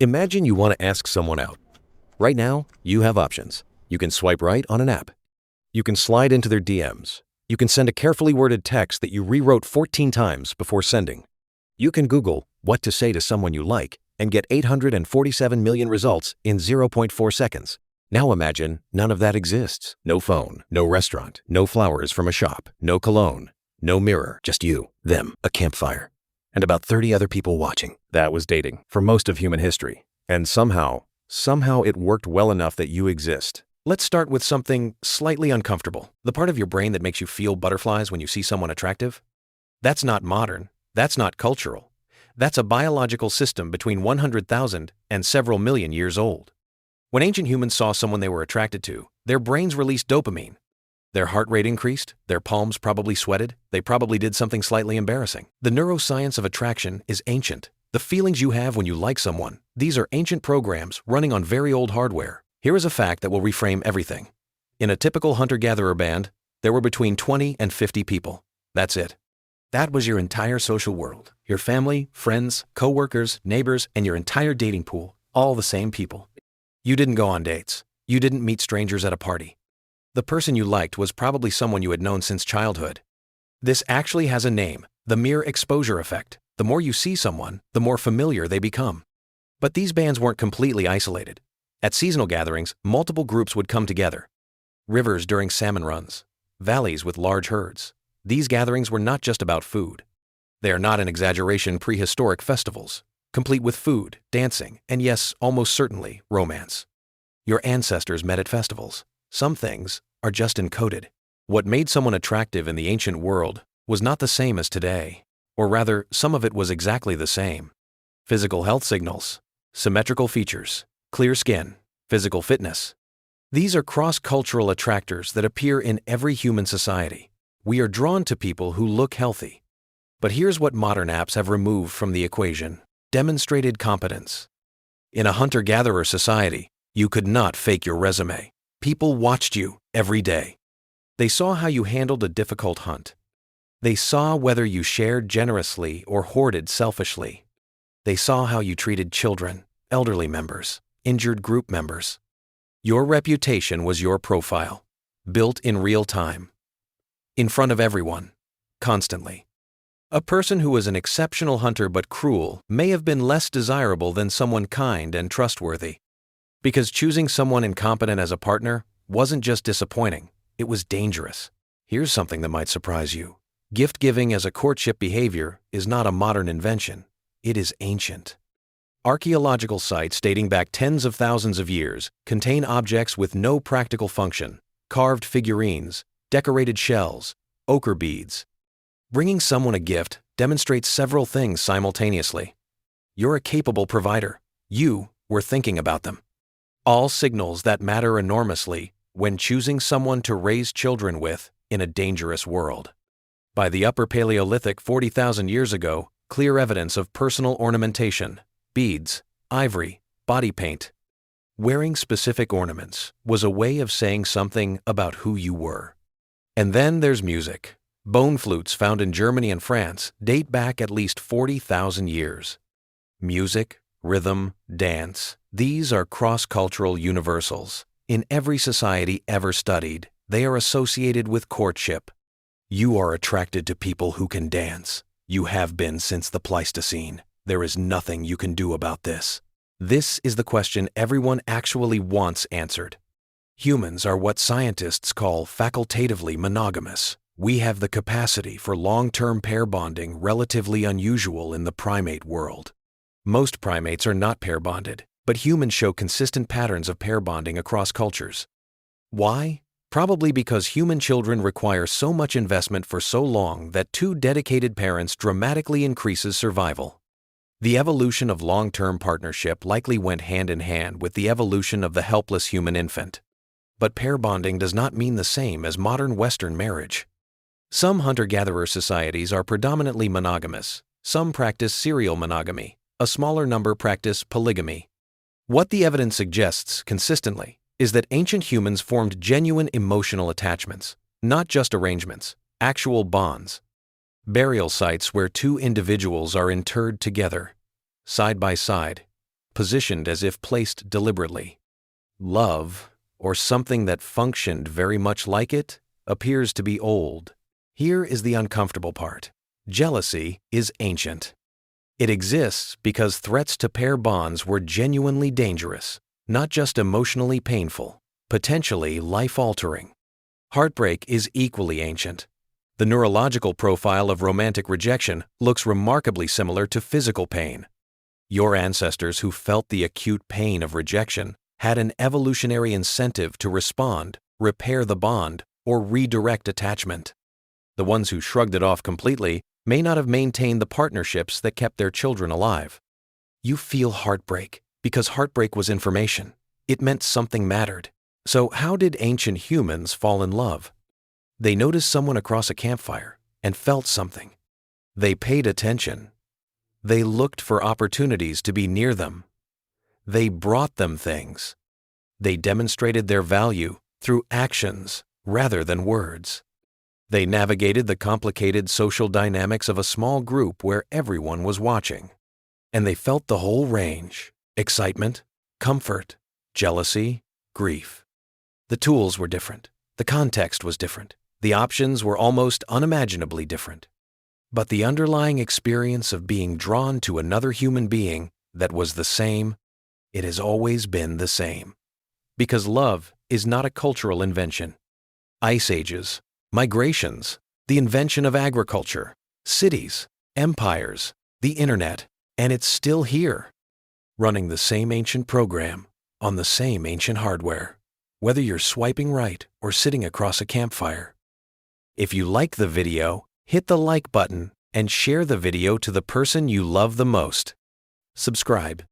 Imagine you want to ask someone out. Right now, you have options. You can swipe right on an app. You can slide into their DMs. You can send a carefully worded text that you rewrote 14 times before sending. You can Google what to say to someone you like and get 847 million results in zero point 0.4 seconds. Now imagine none of that exists. No phone, no restaurant, no flowers from a shop, no cologne, no mirror, just you, them, a campfire, and about 30 other people watching. That was dating for most of human history. And somehow it worked well enough that you exist. Let's start with something slightly uncomfortable. The part of your brain that makes you feel butterflies when you see someone attractive? That's not modern. That's not cultural. That's a biological system between 100,000 and several million years old. When ancient humans saw someone they were attracted to, their brains released dopamine. Their heart rate increased, their palms probably sweated, they probably did something slightly embarrassing. The neuroscience of attraction is ancient. The feelings you have when you like someone, these are ancient programs running on very old hardware. Here is a fact that will reframe everything. In a typical hunter-gatherer band, there were between 20 and 50 people. That's it. That was your entire social world. Your family, friends, co-workers, neighbors, and your entire dating pool, all the same people. You didn't go on dates. You didn't meet strangers at a party. The person you liked was probably someone you had known since childhood. This actually has a name, the mere exposure effect. The more you see someone, the more familiar they become. But these bands weren't completely isolated. At seasonal gatherings, multiple groups would come together. Rivers during salmon runs, valleys with large herds. These gatherings were not just about food. They are not an exaggeration prehistoric festivals, complete with food, dancing, and yes, almost certainly, romance. Your ancestors met at festivals. Some things are just encoded. What made someone attractive in the ancient world was not the same as today, or rather, some of it was exactly the same. Physical health signals, symmetrical features, clear skin, physical fitness. These are cross-cultural attractors that appear in every human society. We are drawn to people who look healthy. But here's what modern apps have removed from the equation: demonstrated competence. In a hunter-gatherer society, you could not fake your resume. People watched you every day. They saw how you handled a difficult hunt. They saw whether you shared generously or hoarded selfishly. They saw how you treated children, elderly members, injured group members. Your reputation was your profile, built in real time, in front of everyone, constantly. A person who was an exceptional hunter but cruel may have been less desirable than someone kind and trustworthy. Because choosing someone incompetent as a partner wasn't just disappointing, it was dangerous. Here's something that might surprise you. Gift-giving as a courtship behavior is not a modern invention. It is ancient. Archaeological sites dating back tens of thousands of years contain objects with no practical function: carved figurines, decorated shells, ochre beads. Bringing someone a gift demonstrates several things simultaneously. You're a capable provider. You were thinking about them. All signals that matter enormously when choosing someone to raise children with in a dangerous world. By the Upper Paleolithic 40,000 years ago, clear evidence of personal ornamentation, beads, ivory, body paint. Wearing specific ornaments was a way of saying something about who you were. And then there's music. Bone flutes found in Germany and France date back at least 40,000 years. Music, rhythm, dance, these are cross-cultural universals. In every society ever studied, they are associated with courtship. You are attracted to people who can dance. You have been since the Pleistocene. There is nothing you can do about this. This is the question everyone actually wants answered. Humans are what scientists call facultatively monogamous. We have the capacity for long-term pair bonding relatively unusual in the primate world. Most primates are not pair bonded, but humans show consistent patterns of pair bonding across cultures. Why? Probably because human children require so much investment for so long that two dedicated parents dramatically increases survival. The evolution of long-term partnership likely went hand in hand with the evolution of the helpless human infant. But pair bonding does not mean the same as modern Western marriage. Some hunter-gatherer societies are predominantly monogamous. Some practice serial monogamy. A smaller number practice polygamy. What the evidence suggests consistently is that ancient humans formed genuine emotional attachments, not just arrangements, actual bonds. Burial sites where two individuals are interred together, side by side, positioned as if placed deliberately. Love, or something that functioned very much like it, appears to be old. Here is the uncomfortable part. Jealousy is ancient. It exists because threats to pair bonds were genuinely dangerous, not just emotionally painful, potentially life-altering. Heartbreak is equally ancient. The neurological profile of romantic rejection looks remarkably similar to physical pain. Your ancestors who felt the acute pain of rejection had an evolutionary incentive to respond, repair the bond, or redirect attachment. The ones who shrugged it off completely may not have maintained the partnerships that kept their children alive. You feel heartbreak because heartbreak was information. It meant something mattered. So how did ancient humans fall in love? They noticed someone across a campfire and felt something. They paid attention. They looked for opportunities to be near them. They brought them things. They demonstrated their value through actions rather than words. They navigated the complicated social dynamics of a small group where everyone was watching. And they felt the whole range: excitement, comfort, jealousy, grief. The tools were different. The context was different. The options were almost unimaginably different. But the underlying experience of being drawn to another human being that was the same, it has always been the same. Because love is not a cultural invention. Ice ages, migrations, the invention of agriculture, cities, empires, the internet, and it's still here, running the same ancient program on the same ancient hardware, whether you're swiping right or sitting across a campfire. If you like the video, hit the like button and share the video to the person you love the most. Subscribe